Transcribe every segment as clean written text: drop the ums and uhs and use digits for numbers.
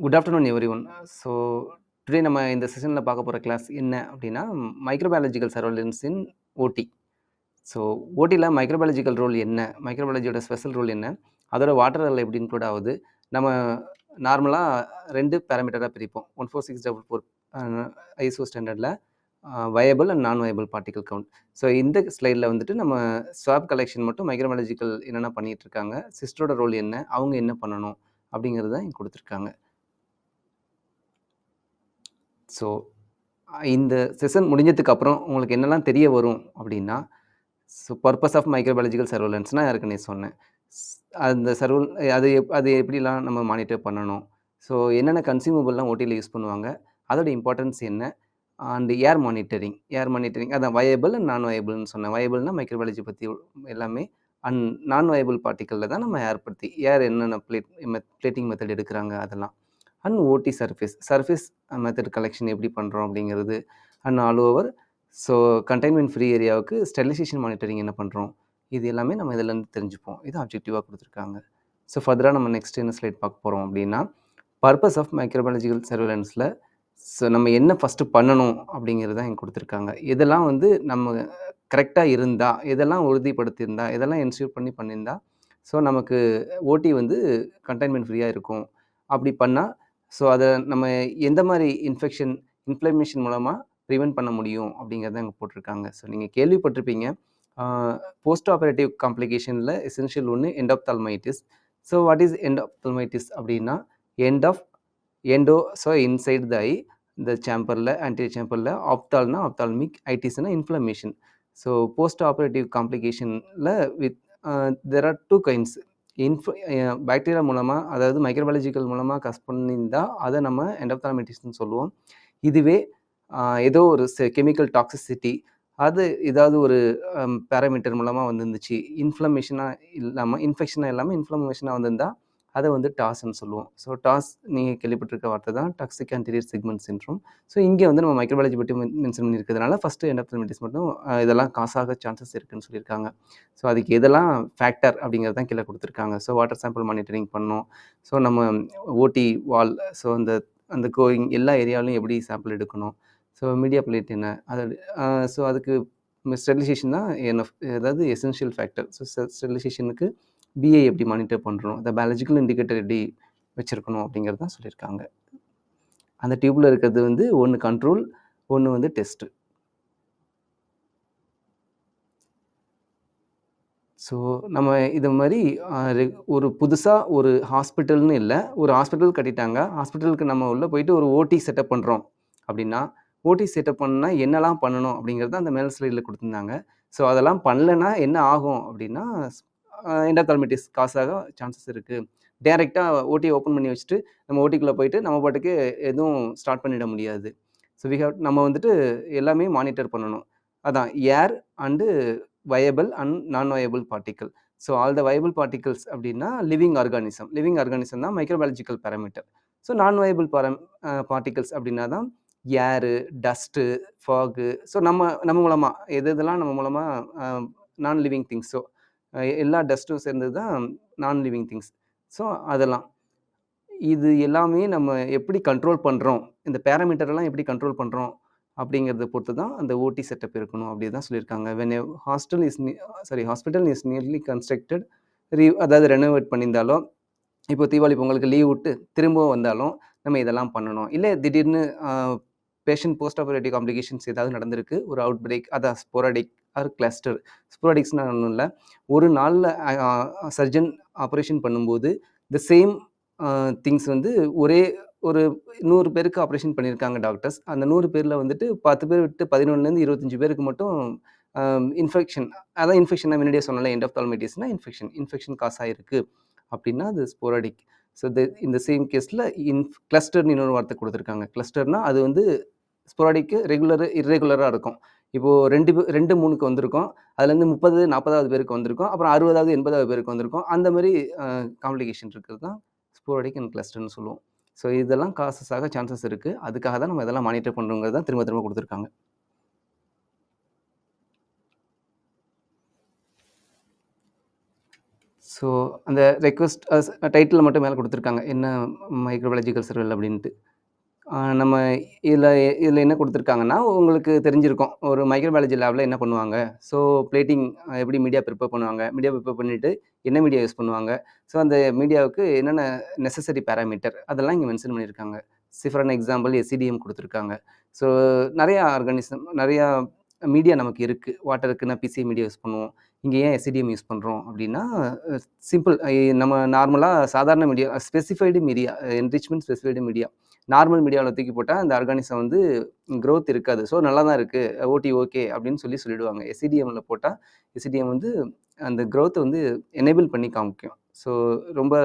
Good afternoon everyone. So today நம்ம இந்த செஷனில் பார்க்க போகிற கிளாஸ் என்ன அப்படின்னா மைக்ரோபயாலஜிக்கல் சர்வேலன்ஸ் இன் ஓடி. ஸோ ஓடியில் மைக்ரோபயாலஜிக்கல் ரோல் என்ன, மைக்ரோபயாலஜியோட ஸ்பெஷல் ரோல் என்ன, அதோட வாட்டர் லெவல் எப்படி இன்க்ளூட் ஆகுது. நம்ம நார்மலாக 2 பேராமீட்டராக பிரிப்போம். 14644 ஐசோ ஸ்டாண்டர்டில் வயபிள் அண்ட் நான் வயபிள் பார்ட்டிகல் கவுண்ட். ஸோ இந்த ஸ்லைடில் வந்துட்டு நம்ம ஸ்வாப் கலெக்ஷன் மட்டும் மைக்ரோபயாலஜிக்கல் என்னென்ன பண்ணிகிட்டு இருக்காங்க, சிஸ்டரோட ரோல் என்ன, அவங்க என்ன பண்ணணும் அப்படிங்கிறது தான் இங்கே கொடுத்துருக்காங்க. ஸோ இந்த செஷன் முடிஞ்சதுக்கு அப்புறம் உங்களுக்கு என்னெல்லாம் தெரிய வரும் அப்படின்னா, ஸோ பர்பஸ் ஆஃப் மைக்ரோபயாலஜிக்கல் சர்வேலன்ஸ்னால் ஏற்கனவே சொன்னேன். அந்த அது எப்படிலாம் நம்ம மானிட்டர் பண்ணணும், ஸோ என்னென்ன கன்சியூமபிள்லாம் ஓடியில் யூஸ் பண்ணுவாங்க, அதோட இம்பார்ட்டன்ஸ் என்ன, அண்ட் ஏர் மானிட்டரிங் அதான் வயபிள் அண்ட் நான் வயபிள்னு சொன்னேன். வயபிள்னால் மைக்ரோபயாலஜி பற்றி எல்லாமே, அண்ட் நான் வயபிள் பார்ட்டிக்கலில் தான் நம்ம ஏர் என்னென்ன பிளேட்டிங் மெத்தட் எடுக்கிறாங்க அதெல்லாம், அண்ட் ஓடி சர்ஃபேஸ் மெத்தட் கலெக்ஷன் எப்படி பண்ணுறோம் அப்படிங்கிறது, and all over. So containment free ஏரியாவுக்கு ஸ்டெரிலைசேஷன் மானிட்டரிங் என்ன பண்ணுறோம், இது எல்லாமே நம்ம இதிலேருந்து தெரிஞ்சுப்போம். இது ஆப்ஜெக்டிவாக கொடுத்துருக்காங்க. ஸோ ஃபர்தராக நம்ம நெக்ஸ்ட் என்ன ஸ்லைட் பார்க்க போகிறோம் அப்படின்னா, பர்பஸ் ஆஃப் மைக்ரோபயாலஜிக்கல் சர்வேலன்ஸில் ஸோ நம்ம என்ன ஃபஸ்ட்டு பண்ணணும் அப்படிங்கிறது தான் இங்கே கொடுத்துருக்காங்க. இதெல்லாம் வந்து நம்ம கரெக்டாக இருந்தால், இதெல்லாம் உறுதிப்படுத்தியிருந்தா, இதெல்லாம் என்ஷூர் பண்ணியிருந்தா, ஸோ நமக்கு ஓடி வந்து கண்டெய்ன்மெண்ட் ஃப்ரீயாக இருக்கும். அப்படி பண்ணால் ஸோ அதை நம்ம எந்த மாதிரி இன்ஃப்ளமேஷன் மூலமாக ப்ரிவென்ட் பண்ண முடியும் அப்படிங்கிறத இங்கே போட்டிருக்காங்க. ஸோ நீங்கள் கேள்விப்பட்டிருப்பீங்க, போஸ்ட் ஆப்ரேட்டிவ் காம்ப்ளிகேஷனில் எசென்ஷியல் ஒன்று endophthalmitis. So what is endophthalmitis அப்படின்னா, endo so inside the eye, இந்த சேம்பரில் ஆன்டீரியர் சேம்பரில், ஆப்தால்னா ஆப்தால்மிக், ஐட்டிஸ்னா இன்ஃப்ளமேஷன். ஸோ போஸ்ட் ஆப்ரேட்டிவ் காம்ப்ளிகேஷனில் தெர் ஆர் 2 கைண்ட்ஸ். பாக்டீரியா மூலமாக, அதாவது மைக்ரோபயாலஜிக்கல் மூலமாக கஸ் பண்ணியிருந்தால் அதை நம்ம எண்டோப்தால்மைட்டிஸ்னு சொல்லுவோம். இதுவே ஏதோ ஒரு கெமிக்கல் டாக்ஸிசிட்டி, அது ஏதாவது ஒரு பேராமீட்டர் மூலமாக வந்துருந்துச்சு, இன்ஃபெக்ஷனாக இல்லாமல் இன்ஃப்ளமேஷனாக வந்திருந்தால் அதை வந்து டாஸ்ன்னு சொல்லுவோம். ஸோ டாஸ் நீங்கள் கேள்விப்பட்டிருக்க வார்த்தை தான் toxic anterior segment syndrome. So இங்கே வந்து நம்ம மைக்ரோபயாலஜி பற்றி மென்ஷன் பண்ணியிருக்கிறதுனால ஃபஸ்ட்டு எண்டோப்தால்மைட்டிஸ் மட்டும் இதெல்லாம் காசாக சான்சஸ் இருக்குதுன்னு சொல்லியிருக்காங்க. ஸோ அதுக்கு எதெல்லாம் ஃபேக்டர் அப்படிங்கிறது தான் கீழே கொடுத்துருக்காங்க. ஸோ வாட்டர் சாம்பிள் மானிட்டரிங் பண்ணோம். ஸோ நம்ம ஓடி வால், ஸோ அந்த கோயிங் எல்லா ஏரியாவிலையும் எப்படி சாம்பிள் எடுக்கணும், ஸோ மீடியா பிளேட் என்ன, ஸோ அதுக்கு ஸ்டெரிலைசேஷன் தான் அதாவது எசென்ஷியல் ஃபேக்டர். ஸோ ஸ்டெரிலைசேஷனுக்கு பிஐ எப்படி மானிட்டர் பண்ணுறோம், இந்த பயாலஜிக்கல் இண்டிகேட்டர் எப்படி வச்சுருக்கணும் அப்படிங்கிறது தான் சொல்லியிருக்காங்க. அந்த டியூப்பில் இருக்கிறது வந்து ஒன்று கண்ட்ரோல், ஒன்று வந்து டெஸ்ட்டு. ஸோ நம்ம இது மாதிரி ஒரு புதுசாக ஒரு ஹாஸ்பிட்டல்னு இல்லை, ஒரு ஹாஸ்பிட்டல் கட்டிட்டாங்க, ஹாஸ்பிட்டலுக்கு நம்ம உள்ளே போயிட்டு ஒரு ஓடி செட்டப் பண்ணுறோம் அப்படின்னா, ஓடி செட்டப் பண்ணால் என்னெல்லாம் பண்ணணும் அப்படிங்கிறது அந்த மேல் ஸ்லைடில் கொடுத்துருந்தாங்க. ஸோ அதெல்லாம் பண்ணலைன்னா என்ன ஆகும் அப்படின்னா, எண்டோப்தால்மைட்டிஸ் காசாக சான்சஸ் இருக்குது. டைரெக்டாக ஓடியை ஓப்பன் பண்ணி வச்சுட்டு நம்ம ஓடிக்குள்ளே போயிட்டு நம்ம பாட்டுக்கு எதுவும் ஸ்டார்ட் பண்ணிட முடியாது. ஸோ நம்ம வந்துட்டு எல்லாமே மானிட்டர் பண்ணணும். அதான் ஏர் அண்டு வயபிள் அண்ட் நான் viable particle. So all the viable particles அப்படின்னா லிவிங் ஆர்கானிசம் தான் மைக்ரோபயாலஜிக்கல் பேராமீட்டர். ஸோ நான் வயபிள் பார்ட்டிகல்ஸ் அப்படின்னா தான் ஏரு, டஸ்ட்டு, ஃபாகு. ஸோ நம்ம மூலமாக இதெல்லாம் நம்ம மூலமாக நான் லிவிங் திங்ஸ். ஸோ எல்லா டஸ்ட்டும் சேர்ந்தது தான் நான் லிவிங் திங்ஸ். ஸோ அதெல்லாம் இது எல்லாமே நம்ம எப்படி கண்ட்ரோல் பண்ணுறோம், இந்த பேராமீட்டரெல்லாம் எப்படி கண்ட்ரோல் பண்ணுறோம் அப்படிங்கிறத பொறுத்து தான் அந்த ஓடி செட்டப் இருக்கணும் அப்படி தான் சொல்லியிருக்காங்க. When hospital is nearly constructed, அதாவது ரெனோவேட் பண்ணியிருந்தாலோ, இப்போ தீபாவளி பொங்கலுக்கு லீவ் விட்டு திரும்பவும் வந்தாலும் நம்ம இதெல்லாம் பண்ணணும். இல்லை திடீர்னு பேஷண்ட் போஸ்ட் ஆப்ரேட்டிவ் காம்ப்ளிகேஷன்ஸ் ஏதாவது நடந்திருக்கு, ஒரு அவுட் பிரேக், அதான் ஸ்போராடிக் ஆர் கிளஸ்டர். ஸ்போராடிக்ஸ்னால் ஒன்றும் இல்லை, ஒரு நாளில் சர்ஜன் ஆப்ரேஷன் பண்ணும்போது த சேம் திங்ஸ் வந்து ஒரு 100 பேருக்கு ஆப்ரேஷன் பண்ணியிருக்காங்க டாக்டர்ஸ். அந்த 100 பேரில் வந்துட்டு 10 பேர் விட்டு 11லேருந்து 25 பேருக்கு மட்டும் இன்ஃபெக்ஷன், அதான் இன்ஃபெக்ஷன் முன்னாடியே சொன்னல, எண்டோப்தால்மைட்டிஸ்னா இன்ஃபெக்ஷன் காஸ் ஆகிருக்கு அப்படின்னா அது ஸ்போராடிக். ஸோ இந்த சேம் கேஸில் கிளஸ்டர்னு இன்னொரு வார்த்தை கொடுத்துருக்காங்க. கிளஸ்டர்னால் அது வந்து ஸ்போராடிக்கு இர்ரெகுலராக இருக்கும். இப்போது 2-3க்கு வந்திருக்கோம், அதுலேருந்து 30-40வது பேருக்கு வந்திருக்கோம், அப்புறம் 60வது 80வது பேருக்கு வந்திருக்கோம். அந்த மாதிரி காம்ப்ளிகேஷன் இருக்கிறது தான் ஸ்போராடிக் அண்ட் கிளஸ்டர்னு சொல்லுவோம். ஸோ இதெல்லாம் காசஸாக சான்சஸ் இருக்குது. அதுக்காக தான் நம்ம இதெல்லாம் மானிட்டர் பண்ணுறோங்கிறது தான் திரும்ப கொடுத்துருக்காங்க. ஸோ ஸோ அந்த ரெக்வெஸ்ட் டைட்டில் மட்டும் மேலே கொடுத்துருக்காங்க. என்ன மைக்ரோபயாலஜிக்கல் சர்வேல் அப்படின்ட்டு. நம்ம இதில இதில என்ன குடுத்துருக்காங்கன்னா, உங்களுக்கு தெரிஞ்சிருக்கும். ஒரு மைக்ரோபயாலஜி லேப்ல என்ன பண்ணுவாங்க? ஸோ பிளேட்டிங் எப்படி மீடியா ப்ரிப்பேர் பண்ணுவாங்க? மீடியா ப்ரிப்பேர் பண்ணிட்டு என்ன மீடியா யூஸ் பண்ணுவாங்க? ஸோ அந்த மீடியாவுக்கு என்னென்ன நெசசரி பேராமீட்டர் அதெல்லாம் இங்க மென்ஷன் பண்ணியிருக்காங்க. ஃபார் அன் எக்ஸாம்பிள் எஸ்சிடிஎம் குடுத்துருக்காங்க. ஸோ நெறையா ஆர்கானிசம் நெறையா மீடியா நமக்கு இருக்கு. வாட்டருக்குன்னா பிசிஏ மீடியா யூஸ் பண்ணுவோம். இங்க ஏன் எஸ்சிடிஎம் யூஸ் பண்றோம் அப்படின்னா, சிம்பிள் நம்ம நார்மலா சாதாரண media specified media enrichment specified media. Normal மீடியாவுல தூக்கி போட்டா, அந்த ஆர்கானிசம் வந்து குரோத் இருக்காது. ஸோ நல்லா தான் இருக்கு. ஓகே அப்படின்னு சொல்லிடுவாங்க. எஸ்சிடிஎம்ல போட்டா, எஸ்சிடிஎம் வந்து அந்த குரோத்த வந்து எனேபிள் பண்ணி காமிக்கும். ஸோ ரொம்ப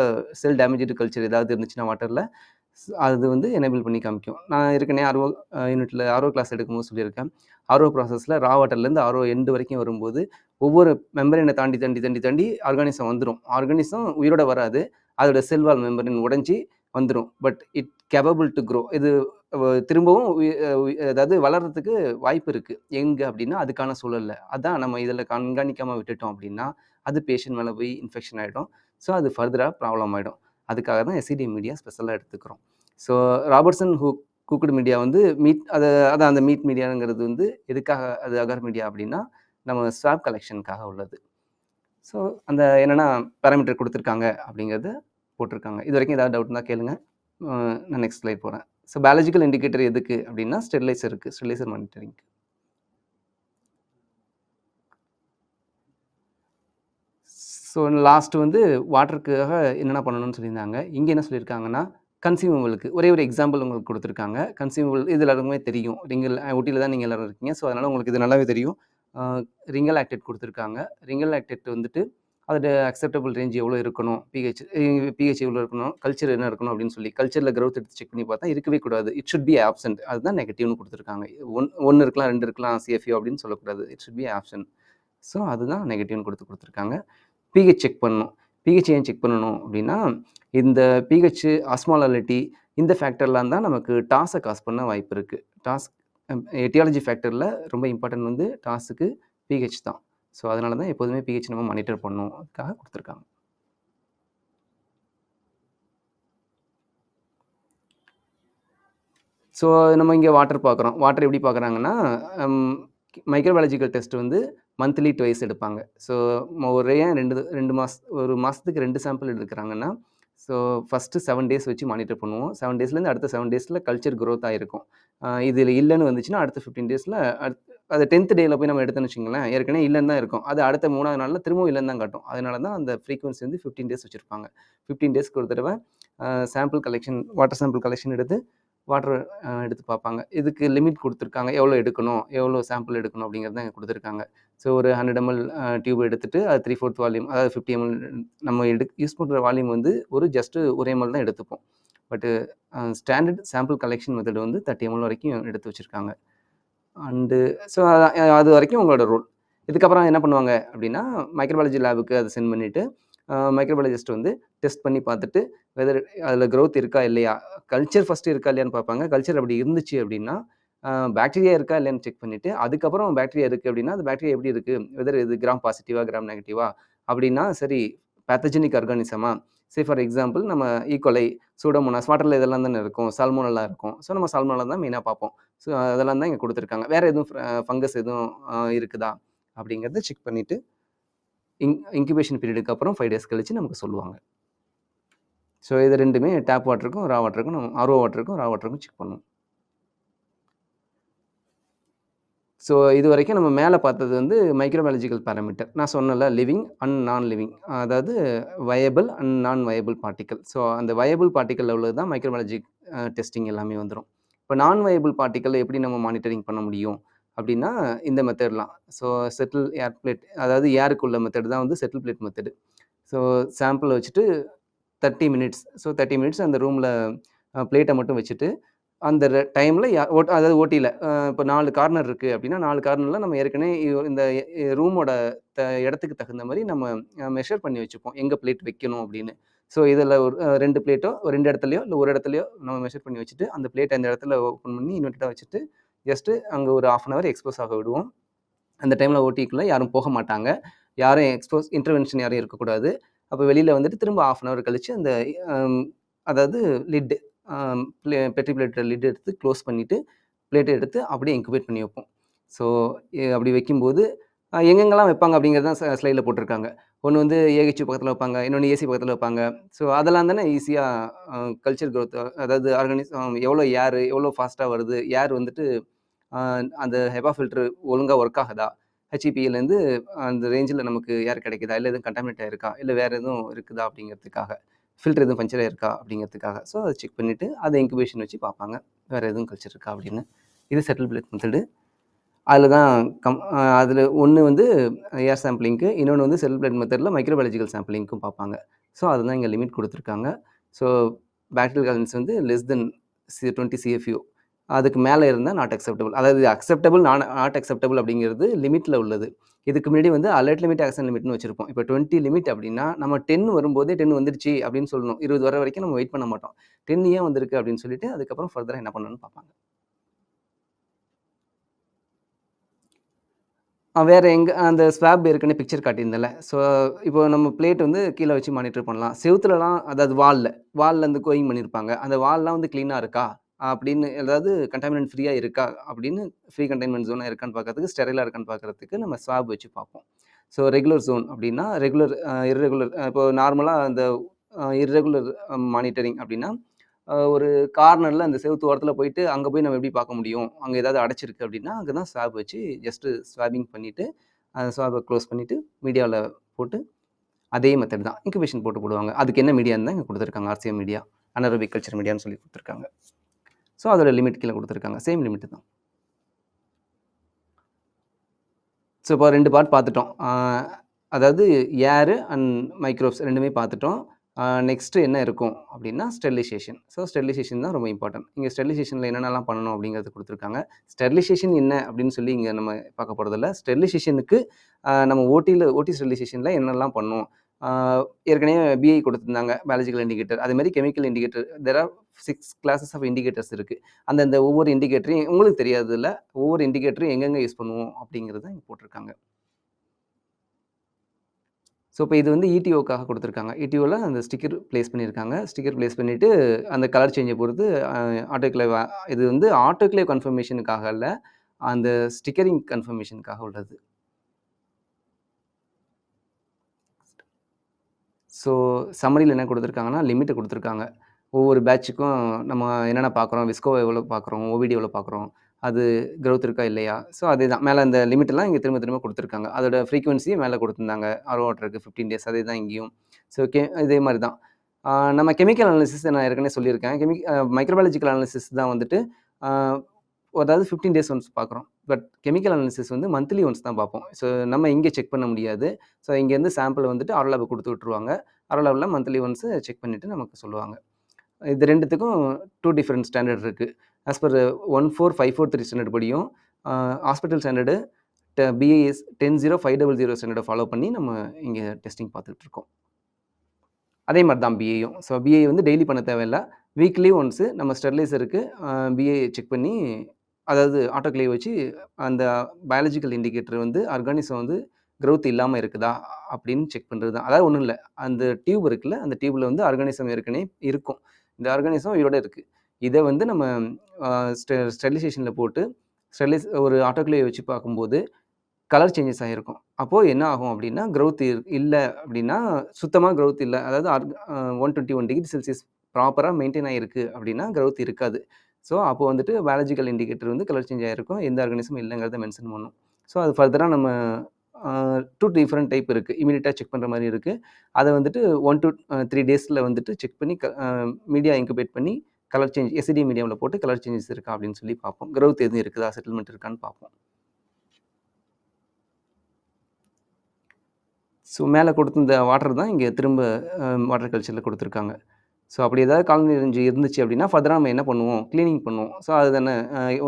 செல் டேமேஜ்டு கல்ச்சர் ஏதாவது இருந்துச்சுன்னா வாட்டர்ல, அது வந்து எனேபிள் பண்ணி காமிக்கும். நான் ஏற்கனவே யூனிட்ல ஆர்ஓ கிளாஸ் எடுக்கும்போது சொல்லியிருக்கேன். ஆர்ஓ ப்ராசஸ்ல ரா வாட்டர்லேருந்து ஆர்ஓ எண்ட் வரைக்கும் வரும்போது, ஒவ்வொரு மெம்பரேன தாண்டி ஆர்கானிசம் வந்துரும். ஆர்கானிசம் உயிரோட வராது. அதோட செல் வால் மெம்பரேன் உடைஞ்சு வந்துரும். But it capable to grow. இது திரும்பவும் அதாவது வளர்றதுக்கு வாய்ப்பு இருக்கு. எங்க அப்படின்னா, அதுக்கான சூழல்ல. அதான் நம்ம இதில கண்காணிக்காம விட்டுட்டோம் அப்படின்னா, அது பேஷண்ட் மேல போய் இன்ஃபெக்ஷன் ஆயிடும். ஸோ அது ஃபர்தரா ப்ராப்ளம் ஆயிடும். அதுக்காக தான் எஸ்சிடிஎம் மீடியா ஸ்பெஷலா எடுத்துக்கிறோம். ஸோ ராபர்ட்சன் குக்டு மீடியா வந்து அதான் அந்த மீட் மீடியாங்கிறது வந்து எதுக்காக அது அகர் மீடியா அப்படின்னா, நம்ம ஸ்வாப் கலெக்ஷனுக்காக உள்ளது. ஸோ அந்த என்னென்ன பேராமீட்டர் குடுத்துருக்காங்க அப்படிங்கிறத போட்டிருக்காங்க. இதுவரைக்கும் ஏதாவது டவுட் இருந்தா கேளுங்க. நான் நெக்ஸ்ட் ஸ்லைட் போறேன். ஸோ பயாலஜிக்கல் இண்டிகேட்டர் எதுக்கு அப்படின்னா, ஸ்டெரிலைசருக்கு, ஸ்டெரிலைசர் மானிட்டரிங்க்கு. ஸோ லாஸ்ட் வந்து வாட்டருக்காக என்னென்ன பண்ணணும்னு சொல்லியிருந்தாங்க. இங்க என்ன சொல்லியிருக்காங்கன்னா, கன்சியூமபிளுக்கு ஒரே ஒரு எக்ஸாம்பிள் உங்களுக்கு குடுத்துருக்காங்க. கன்சியூமபிள் இது எல்லாருக்குமே தெரியும். ஊட்டியில தான் நீங்க எல்லாரும் இருக்கீங்க. ஸோ அதனால உங்களுக்கு இது நல்லாவே தெரியும். அ ரிங்கல் ஆக்டேட் குடுத்துருக்காங்க. ரிங்கல் ஆக்டேட் வந்துட்டு அதோட அக்செப்டபிள் ரேஞ்ச் எவ்வளோ இருக்கணும்? பிஹெச் எவ்வளோ இருக்கணும்? கல்ச்சர் என்ன இருக்கணும்? அப்படின்னு சொல்லி கல்ச்சர்ல குரோத் எடுத்து செக் பண்ணி பார்த்தா இருக்கவே கூடாது. It should be absent. அதுதான் நெகட்டிவ்னு குடுத்துருக்காங்க. 1 இருக்கலாம், 2 இருக்கலாம் சிஎஃப்யூ அப்படின்னு சொல்லக்கூடாது. It should be absent. So அதுதான் நெகட்டிவ்னு குடுத்துருக்காங்க. பிஹெச் செக் பண்ணணும். பிஹெச் ஏன் செக் பண்ணணும் அப்படின்னா, இந்த பிஹெச், ஆஸ்மாலாரிட்டி இந்த ஃபேக்டர்லாம் தான் நமக்கு டாஸ காஸ் பண்ண வாய்ப்பு இருக்கு. டாஸ் எட்டியாலஜி ஃபேக்டர்ல ரொம்ப இம்பார்ட்டன்ட் வந்து டாஸுக்கு பிஹெச் தான். ஸோ அதனால தான் எப்போதுமே பிஹெச் நம்ம மானிட்டர் பண்ணணும். அதுக்காக குடுத்துருக்காங்க. ஸோ நம்ம இங்க வாட்டர் பார்க்குறோம். வாட்டர் எப்படி பார்க்குறாங்கன்னா, ம் மைக்ரோபயாலஜிக்கல் டெஸ்ட் வந்து மந்த்லி ட்வைஸ் எடுப்பாங்க. ஸோ ஒரே 2 ஒரு மாசத்துக்கு 2 சாம்பிள் எடுக்குறாங்கன்னா, ஸோ ஃபர்ஸ்ட்டு 7 டேஸ் வச்சு மானிட்டர் பண்ணுவோம். 7 டேஸ்லேருந்து அடுத்த 7 டேஸ்ல கல்ச்சர் குரோத் ஆயிருக்கும். இதில இல்லன்னு வந்துச்சுன்னா, அடுத்த 15 டேஸ்ல அது 10த் டேல போய் நம்ம எடுத்தோம்னு வச்சுக்கங்களேன், ஏற்கனவே இல்லன்னு தான் இருக்கும். அது அடுத்த 3வது நாள்ல திரும்பவும் இல்லன்னு தான் காட்டும். அதனால தான் அந்த ஃப்ரீக்வன்சி வந்து 15 டேஸ் வச்சிருப்பாங்க. 15 டேஸ்க்கு ஒரு தடவ sample collection water sample collection எடுத்து வாட்டர் எடுத்து பார்ப்பாங்க. இதுக்கு லிமிட் குடுத்துருக்காங்க. எவ்வளோ எடுக்கணும்? எவ்வளோ சாம்பிள் எடுக்கணும்? அப்படிங்கிறத இங்க குடுத்துருக்காங்க. ஸோ ஒரு 100 எம்எல் டியூப் எடுத்துட்டு அது 3/4 வால்யூம் அதாவது 50 எம்எல் நம்ம யூஸ் பண்ற வால்யூம் வந்து ஜஸ்ட் 1 எம்எல் தான் எடுத்துப்போம். But standard sample collection method வந்து 30 எம்எல் வரைக்கும் எடுத்து வச்சிருக்காங்க. அண்டு ஸோ அது வரைக்கும் உங்களோட ரூல். இதுக்கப்புறம் என்ன பண்ணுவாங்க அப்படின்னா, மைக்ரோபாயாலஜி லேபுக்கு அத சென்ட் பண்ணிட்டு, மைக்ரோபாயாலஜிஸ்ட் வந்து டெஸ்ட் பண்ணி பார்த்துட்டு, வெதர் அதில குரோத் இருக்கா இல்லையா? கல்ச்சர் ஃபர்ஸ்ட்டு இருக்கா இல்லையான்னு பார்ப்பாங்க. கல்ச்சர் அப்படி இருந்துச்சு அப்படின்னா, பாக்டீரியா இருக்கா இல்லையான்னு செக் பண்ணிட்டு, அதுக்கப்புறம் பாக்டீரியா இருக்கு அப்படின்னா, அந்த பாக்டீரியா எப்படி இருக்கு? வெதர் இது கிராம் பாசிட்டிவா, கிராம் நெகட்டிவா? அப்படின்னா சரி பேத்தஜெனிக் ஆர்கானிசமா? ஃபார் எக்ஸாம்பிள் நம்ம ஈகோலை, சூடோமோனாஸ் வாட்டர்ல இதெல்லாம் தானே இருக்கும். சால்மோனல்லா இருக்கும். ஸோ நம்ம சால்மோனல்லா தான் மெயினா பார்ப்போம். ஸோ அதெல்லாம் தான் இங்க குடுத்துருக்காங்க. வேற எதுவும் ஃபங்கஸ் எதுவும் இருக்குதா? அப்படிங்கிறத செக் பண்ணிட்டு, இன்குபேஷன் பீரியடுக்கு அப்புறம் 5 டேஸ் கழிச்சு நமக்கு சொல்லுவாங்க. ஸோ இது 2மே டேப் வாட்டருக்கும், ரா வாட்டருக்கும் ஆர்ஓ வாட்டருக்கும், ரா வாட்டருக்கும் செக் பண்ணுவோம். ஸோ இதுவரைக்கும் நம்ம மேல பார்த்தது வந்து மைக்ரோபயாலஜிக்கல் பாராமீட்டர். நான் சொன்னேன்ல லிவிங் அண்ட் நான் லிவிங். அதாவது வயபிள் அண்ட் நான் வயபிள் பார்ட்டிகிள். ஸோ அந்த வயபிள் பார்ட்டிகிள்ல உள்ளது தான் மைக்ரோபயாலஜி டெஸ்டிங் எல்லாமே வந்துரும். இப்போ நான் வயபிள் பார்ட்டிகிள் எப்படி நம்ம மானிட்டரிங் பண்ண முடியும்? அப்படின்னா இந்த மெத்தட்லாம். ஸோ செட்டில் ஏர் பிளேட் அதாவது ஏருக்கு உள்ள மெத்தட் தான் வந்து settle plate method. So sample வச்சுட்டு 30 மினிட்ஸ். ஸோ 30 மினிட்ஸ் அந்த ரூம்ல பிளேட்ட மட்டும் வச்சுட்டு அந்த டைம்ல அதாவது ஓடில இப்போ 4 கார்னர் இருக்கு அப்படின்னா, 4 கார்னர்ல நம்ம ஏற்கனவே இந்த ரூமோட இடத்துக்கு தகுந்த மாரி நம்ம மெஷர் பண்ணி வச்சுப்போம். எங்க பிளேட் வைக்கணும் அப்படின்னு. ஸோ இதில ஒரு 2 பிளேட்டோ 2 இடத்துலயோ, இல்ல ஒரு இடத்துலயோ நம்ம மெஷர் பண்ணி வச்சுட்டு, அந்த பிளேட்ட அந்த இடத்துல ஓப்பன் பண்ணி இன்வெர்ட்டடா வச்சுட்டு, ஜஸ்ட் அங்க ஒரு 1/2 அன் ஹவர் எக்ஸ்போஸ் ஆக விடுவோம். அந்த டைம்ல ஓடிக்குள்ள யாரும் போக மாட்டாங்க. யாரும் இன்டர்வென்ஷன் யாரும் இருக்கக்கூடாது. அப்போ வெளியில் வந்துட்டு திரும்ப 1/2 hour கழிச்சு அந்த அதாவது லிட்டு பெட்ரி பிளேட்டோட லிட் எடுத்து க்ளோஸ் பண்ணிவிட்டு பிளேட்டை எடுத்து அப்படியே இன்குபேட் பண்ணி வைப்போம். ஸோ அப்படி வைக்கும்போது எங்கெங்கெல்லாம் வைப்பாங்க அப்படிங்கிறது தான் ஸ்லைடில் போட்டிருக்காங்க. ஒன்று வந்து ஏஹெச்யூ பக்கத்தில் வைப்பாங்க, இன்னொன்று ஏசி பக்கத்தில் வைப்பாங்க. ஸோ அதெல்லாம் தானே ஈஸியாக கல்ச்சர் க்ரோத், அதாவது எவ்வளோ ஏர் எவ்வளோ ஃபாஸ்ட்டாக வருது, ஏர் வந்துட்டு அந்த ஹெபா ஃபில்டர் ஒழுங்காக ஒர்க் ஆகுதா, ஹெச்இபியிலேருந்து அந்த ரேஞ்சில் நமக்கு ஏர் கிடைக்குதா, இல்லை எதுவும் கண்டாமினேட் ஆயிருக்கா, இல்லை வேறு எதுவும் இருக்குதா அப்படிங்கிறதுக்காக, ஃபில்டர் எதுவும் பஞ்சர் ஆயிருக்கா அப்படிங்கிறதுக்காக. ஸோ அதை செக் பண்ணிவிட்டு அதை இன்குபேஷன் வச்சு பார்ப்பாங்க வேறு எதுவும் கல்ச்சர் இருக்கா அப்படின்னு. இது செட்டில் பிளேட் மெத்தடு. அதில் தான் அதில் ஒன்று வந்து ஏர் சாம்பிளிங்க்கு, இன்னொன்று வந்து செட்டில் பிளேட் மெத்தடில் மைக்ரோபயாலஜிக்கல் சாம்பிளிங்க்கும் பார்ப்பாங்க. ஸோ அதுதான் இங்கே லிமிட் கொடுத்துருக்காங்க. ஸோ பாக்டீரியல் காலனிஸ் வந்து லெஸ் தென் 20 CFU, அதுக்கு மேலே இருந்தால் நாட் அக்செப்டபிள். அதாவது அக்செப்டபிள் நாட் அக்செப்டபிள் அப்படிங்கிறது லிமிட்டில் உள்ளது. இதுக்கு முன்னாடி வந்து அலர்ட் லிமிட், ஆக்ஷன் லிமிட்னு வச்சிருப்போம். இப்போ 20 லிமிட் அப்படின்னா நம்ம 10 வரும்போதே 10 வந்துருச்சு அப்படின்னு சொல்லணும். 20 வர வரைக்கும் நம்ம வெயிட் பண்ண மாட்டோம். 10 ஏன் வந்திருக்கு அப்படின்னு சொல்லிட்டு அதுக்கப்புறம் ஃபர்தராக என்ன பண்ணணும்னு பார்ப்பாங்க. வேற எங்க அந்த ஸ்வாப் ஏற்கனவே பிக்சர் காட்டியிருந்தேன்ல. ஸோ இப்போ நம்ம பிளேட் வந்து கீழ வச்சு மானிட்டர் பண்ணலாம். செவுத்துலலாம், அதாவது வால்ல வந்து கோயிங் பண்ணியிருப்பாங்க. அந்த வால்லாம் வந்து கிளீனா இருக்கா அப்படின்னு, அதாவது கண்டாமினன்ட் ஃப்ரீயா இருக்கா அப்படின்னு, ஃப்ரீ கண்டெய்ன்மென்ட் ஜோனா இருக்கான்னு பார்க்கறதுக்கு, ஸ்டெரைலா இருக்கான்னு பார்க்கறதுக்கு நம்ம ஸ்வாப் வச்சு பார்ப்போம். ஸோ ரெகுலர் ஜோன் அப்படின்னா ரெகுலர், இர்ரெகுலர், இப்போ நார்மலா அந்த இர்ரெகுலர் மானிட்டரிங் அப்படின்னா, ஒரு கார்னர்ல அந்த செவுத்து ஓரத்துல போயிட்டு, அங்க போய் நம்ம எப்படி பார்க்க முடியும்? அங்க ஏதாவது அடைச்சிருக்கு அப்படின்னா, அங்க தான் ஸ்வாப் வச்சு ஜஸ்ட் ஸ்வாபிங் பண்ணிட்டு, அந்த ஸ்வாப க்ளோஸ் பண்ணிட்டு, மீடியால போட்டு அதே மெத்தட் தான். இன்குபேஷன் போடுவாங்க. அதுக்கு என்ன மீடியான்னு தான் இங்க குடுத்துருக்காங்க. ஆர்சிஎம் மீடியா, அனேரோபிக் கல்ச்சர் மீடியான்னு சொல்லி குடுத்துருக்காங்க. ஸோ அதோட லிமிட் கீழ குடுத்துருக்காங்க. சேம் லிமிட் தான். ஸோ இப்போ 2 பார்ட் பார்த்துட்டோம். அதாவது ஏர் அண்ட் மைக்ரோப்ஸ் 2மே பார்த்துட்டோம். நெக்ஸ்ட்டு என்ன இருக்கும் அப்படின்னா ஸ்டெரிலைசேஷன். ஸோ ஸ்டெரிலைசேஷன் தான் ரொம்ப இம்பார்ட்டன்ட். இங்கே ஸ்டெரிலைசேஷனில் என்னென்னலாம் பண்ணணும் அப்படிங்கிறது கொடுத்துருக்காங்க. ஸ்டெரிலைசேஷன் என்ன அப்படின்னு சொல்லி இங்கே நம்ம பார்க்க போகிறதில்ல. ஸ்டெரிலைசேஷனுக்கு நம்ம ஓடி ஸ்டெரிலைசேஷனில் என்னெல்லாம் பண்ணணும், ஏற்கனவே பிஐ கொடுத்துருந்தாங்க, பயாலஜிக்கல் இண்டிகேட்டர். அதேமாதிரி chemical indicator. There are 6 classes of indicators இருக்குது. அந்தந்த ஒவ்வொரு இண்டிகேட்டரையும் உங்களுக்கு தெரியாதுல்ல, ஒவ்வொரு இண்டிகேட்டரும் எங்கெங்கே யூஸ் பண்ணுவோம் அப்படிங்கிறத இங்கே போட்டிருக்காங்க. ஸோ இப்போ இது வந்து இடிஓக்காக கொடுத்துருக்காங்க. இடிஓவில் அந்த ஸ்டிக்கர் ப்ளேஸ் பண்ணியிருக்காங்க. ஸ்டிக்கர் ப்ளேஸ் பண்ணிவிட்டு அந்த கலர் சேஞ்சை பொறுத்து ஆட்டோக்ளேவ், இது வந்து ஆட்டோக்ளேவ் கன்ஃபர்மேஷனுக்காக அல்ல, அந்த ஸ்டிக்கரிங் கன்ஃபர்மேஷனுக்காக உள்ளது. ஸோ சம்மரியில் என்ன கொடுத்துருக்காங்கன்னா, லிமிட்டை கொடுத்துருக்காங்க. ஒவ்வொரு பேட்சுக்கும் நம்ம என்னென்ன பார்க்குறோம், விஸ்கோ எவ்வளோ பார்க்குறோம், ஓவிடி எவ்வளோ பார்க்குறோம், அது க்ரோத் இருக்கா இல்லையா. ஸோ அதே தான் மேலே அந்த லிமிட்டெல்லாம் இங்கே திரும்ப திரும்ப கொடுத்துருக்காங்க. அதோட ஃப்ரீக்வன்சியும் மேலே கொடுத்துருந்தாங்க. ஆரோ வாட்டருக்கு 15 days, அதே தான் இங்கேயும். ஸோ இதே மாதிரி தான். நம்ம கெமிக்கல் அனாலிசிஸ் நான் ஏற்கனவே சொல்லியிருக்கேன். மைக்ரோபாலஜிக்கல் அனாலிசிஸ் தான் வந்துட்டு அதாவது 15 days ஒன்ஸ் பார்க்குறோம். பட் கெமிக்கல் அனாலிசிஸ் வந்து மந்த்லி ஒன்ஸ் தான் பார்ப்போம். ஸோ நம்ம இங்கே செக் பண்ண முடியாது. ஸோ இங்கேருந்து சாம்பிள் வந்துட்டு ஆரோ லேப் கொடுத்து விட்ருவாங்க. ஆரோ லேபில் மந்த்லி ஒன்ஸ் செக் பண்ணிவிட்டு நமக்கு சொல்லுவாங்க. இது 2த்துக்கும் 2 டிஃபரெண்ட் ஸ்டாண்டர்ட் இருக்குது. ஆஸ் பர் 14543 ஸ்டாண்டர்ட் படியும், ஹாஸ்பிட்டல் ஸ்டாண்டர்டு பிஐஎஸ் 10500 ஸ்டாண்டர்டை ஃபாலோ பண்ணி நம்ம இங்கே டெஸ்டிங் பார்த்துட்ருக்கோம். அதே மாதிரி தான் பிஏயும். ஸோ பிஏ வந்து டெய்லி பண்ண தேவையில்ல. வீக்லி ஒன்ஸு நம்ம ஸ்டெரிலைசருக்கு பிஏ செக் பண்ணி, அதாவது ஆட்டோக்ளேவ் வச்சு அந்த பயாலஜிக்கல் இண்டிகேட்டர் வந்து ஆர்கானிசம் வந்து க்ரோத் இல்லாமல் இருக்குதா அப்படின்னு செக் பண்ணுறது தான். அதாவது ஒன்றும் இல்லை, அந்த டியூப் இருக்குல்ல, அந்த டியூப்பில் வந்து ஆர்கானிசம் ஏற்கனவே இருக்கும். இந்த ஆர்கானிசம் உயிரோட இருக்குது. இதை வந்து நம்ம ஸ்டெரிலைசேஷனில் போட்டு ஒரு ஆட்டோக்ளேவ் வச்சு பார்க்கும்போது கலர் சேஞ்சஸ் ஆகிருக்கும். அப்போது என்ன ஆகும் அப்படின்னா, க்ரோத் இல்லை அப்படின்னா, சுத்தமாக க்ரோத் இல்லை, அதாவது 121 டிகிரி செல்சியஸ் ப்ராப்பராக மெயின்டைன் ஆகிருக்கு அப்படின்னா க்ரோத் இருக்காது. ஸோ அப்போ வந்துட்டு பயாலஜிக்கல் இண்டிகேட்டர் வந்து கலர் சேஞ்ச் ஆகிருக்கும், எந்த ஆர்கானிசமும் இல்லைங்கிறத மென்ஷன் பண்ணும். ஸோ அது ஃபர்தராக நம்ம 2 டிஃப்ரெண்ட் டைப் இருக்குது. இமீடியட்டாக செக் பண்ணுற மாதிரி இருக்குது. அதை வந்துட்டு 1 to 3 days வந்துட்டு செக் பண்ணி மீடியா இன்குபேட் பண்ணி கலர் சேஞ்ச் எஸ்இடி மீடியாவில் போட்டு கலர் சேஞ்சஸ் இருக்கா அப்படின்னு சொல்லி பார்ப்போம். க்ரோத் எதுவும் இருக்குதா, செட்டில்மெண்ட் இருக்கான்னு பார்ப்போம். ஸோ மேலே கொடுத்துருந்த வாட்டர் தான் இங்கே திரும்ப வாட்டர் கல்ச்சரில் கொடுத்துருக்காங்க. ஸோ அப்படி ஏதாவது காலனி ரேஞ்சு இருந்துச்சு அப்படின்னா ஃபர்தராக நம்ம என்ன பண்ணுவோம், க்ளீனிங் பண்ணுவோம். ஸோ அது தானே,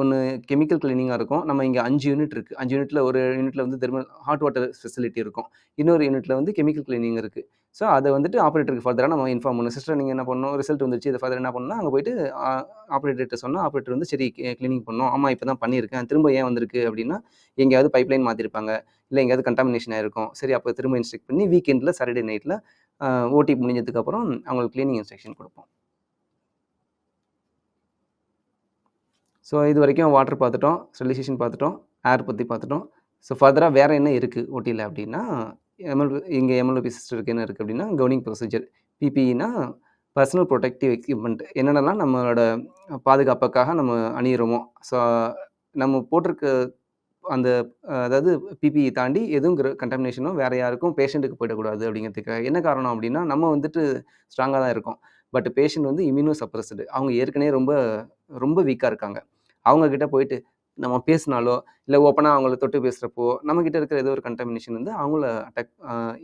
ஒன்று கெமிக்கல் க்ளீனிங்காக இருக்கும். நம்ம இங்கே 5 யூனிட் இருக்குது. 5 யூனிட்டில் ஒரு யூனிட்டில் வந்து ஹாட் வாட்டர் ஃபெசிலிட்டி இருக்கும். இன்னொரு யூனிட்டில் வந்து கெமிக்கல் க்ளீனிங் இருக்குது. ஸோ அதை வந்துட்டு ஆப்ரேட்டருக்கு ஃபர்தராக நம்ம இன்ஃபார்ம் பண்ணணும். சிஸ்டர் நீங்கள் என்ன பண்ணணும், ரிசல்ட் வந்துருச்சு, இதை ஃபர்தர் என்ன பண்ணணும்னா அங்கே போயிட்டு ஆப்ரேட்டர்கிட்ட சொன்னால் ஆப்ரேட்டர் வந்து சரி க்ளீனிங் பண்ணணும், ஆமாம் இப்போ தான் பண்ணியிருக்கேன், திரும்ப ஏன் வந்திருக்கு அப்படின்னா எங்கேயாவது பைப்லைன் மாற்றிருப்பாங்க, இல்லை எங்கேயாவது கண்டாமினேஷன் ஆகிருக்கும். சரி அப்போ திரும்ப இன்ஸ்ட்ரக்ட் பண்ணி வீக்கெண்டில் சாட்டர்டே நைட்டில் ஓடி முடிஞ்சதுக்கப்புறம் அவங்களுக்கு கிளீனிங் இன்ஸ்ட்ரக்ஷன் குடுப்போம். ஸோ இதுவரைக்கும் வாட்டர் பார்த்துட்டோம், ஸ்டெரிலைசேஷன் பார்த்துட்டோம், ஏர் பத்தி பார்த்துட்டோம். ஸோ ஃபர்தரா வேற என்ன இருக்கு ஓடில அப்டின்னா, இங்க எம்எல்ஓபி சிஸ்டருக்கு என்ன இருக்கு அப்டின்னா, கவர்னிங் ப்ரொசீஜர். பிபிஇன்னா பர்சனல் புரொடெக்டிவ் எக்யூப்மென்ட். என்னென்னலாம் நம்மளோட பாதுகாப்புக்காக நம்ம அணியிறோமோ, ஸோ நம்ம போட்டிருக்க அந்த அதாவது பிபிஇ தாண்டி எதுவும் கன்டாமினேஷனோ வேற யாருக்கும் பேஷண்ட்டுக்கு போயிடக்கூடாது அப்படிங்கிறதுக்காக. என்ன காரணம் அப்படின்னா, நம்ம வந்துட்டு ஸ்ட்ராங்கா தான் இருக்கோம். பட் பேஷண்ட் வந்து இம்யூனோ சப்ரஸ்டு. அவங்க ஏற்கனவே ரொம்ப ரொம்ப வீக்கா இருக்காங்க. அவங்க கிட்ட போயிட்டு நம்ம பேசினாலோ, இல்ல ஓப்பனா அவங்கள தொட்டு பேசுறப்போ, நம்மகிட்ட இருக்கிற ஏதோ ஒரு கன்டாமினேஷன் வந்து அவங்கள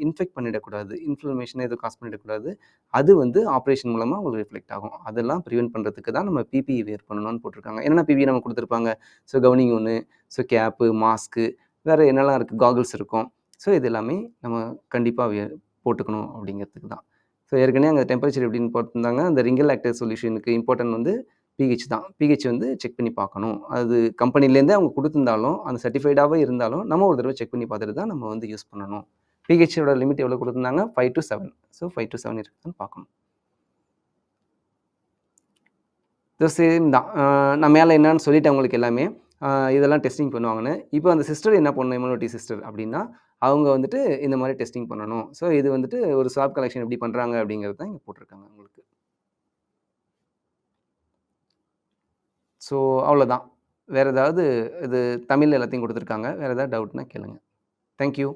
இன்ஃபெக்ட் பண்ணிடக்கூடாது. இன்ஃப்ளமேஷன் எதுவும் காஸ் பண்ணிடக்கூடாது. அது வந்து ஆப்பரேஷன் மூலமா உங்களுக்கு ரிஃப்ளெக்ட் ஆகும். அதெல்லாம் பிரிவென்ட் பண்றதுக்கு தான் நம்ம பிபிஇ வியர் பண்ணணும்னு போட்டிருக்காங்க. என்னென்ன பிபிஇ நமக்கு குடுத்துருப்பாங்க? ஸோ கவர்னிங் ஒண்ணு, ஸோ கேப்பு, மாஸ்க்கு, வேற என்னலாம் இருக்கு? காகிள்ஸ் இருக்கும். ஸோ இது எல்லாமே நம்ம கண்டிப்பா போட்டுக்கணும் அப்படிங்கிறதுக்கு தான். ஸோ ஏற்கனவே அங்க டெம்பரேச்சர் எப்படின்னு போட்டிருந்தாங்க. அந்த ரிங்கல் ஆக்டிவ் சொல்யூஷனுக்கு இம்பார்ட்டன்ட் வந்து பிஹெச் தான். பிஹெச் வந்து செக் பண்ணி பார்க்கணும். அது கம்பெனிலேருந்தே அவங்க குடுத்திருந்தாலும், அந்த சர்டிஃபைடாவே இருந்தாலும், நம்ம ஒரு தடவ செக் பண்ணி பார்த்துட்டு தான் நம்ம வந்து யூஸ் பண்ணணும். பிஹெச்சோட லிமிட் எவ்வளோ குடுத்திருந்தாங்க? 5-7. ஸோ 5-7 இருக்குதான்னு பார்க்கணும். சேம் தான். நான் மேல என்னான்னு சொல்லிட்டேன் உங்களுக்கு எல்லாமே. இதெல்லாம் டெஸ்டிங் பண்ணுவாங்கன்னு. இப்போ அந்த சிஸ்டர் என்ன பண்ணணும், இம்யூனிட்டி சிஸ்டர் அப்டின்னா, அவங்க வந்துட்டு இந்த மாரி டெஸ்டிங் பண்ணணும். ஸோ இது வந்துட்டு ஒரு ஸ்வாப் கலெக்ஷன் எப்படி பண்றாங்க அப்படிங்கிறது தான் இங்க போட்டிருக்காங்க உங்களுக்கு. ஸோ அவ்வளோதான். வேற ஏதாவது இது தமிழ்ல எல்லாத்தையும் குடுத்துருக்காங்க. வேற ஏதாவது டவுட்னா கேளுங்க. Thank you.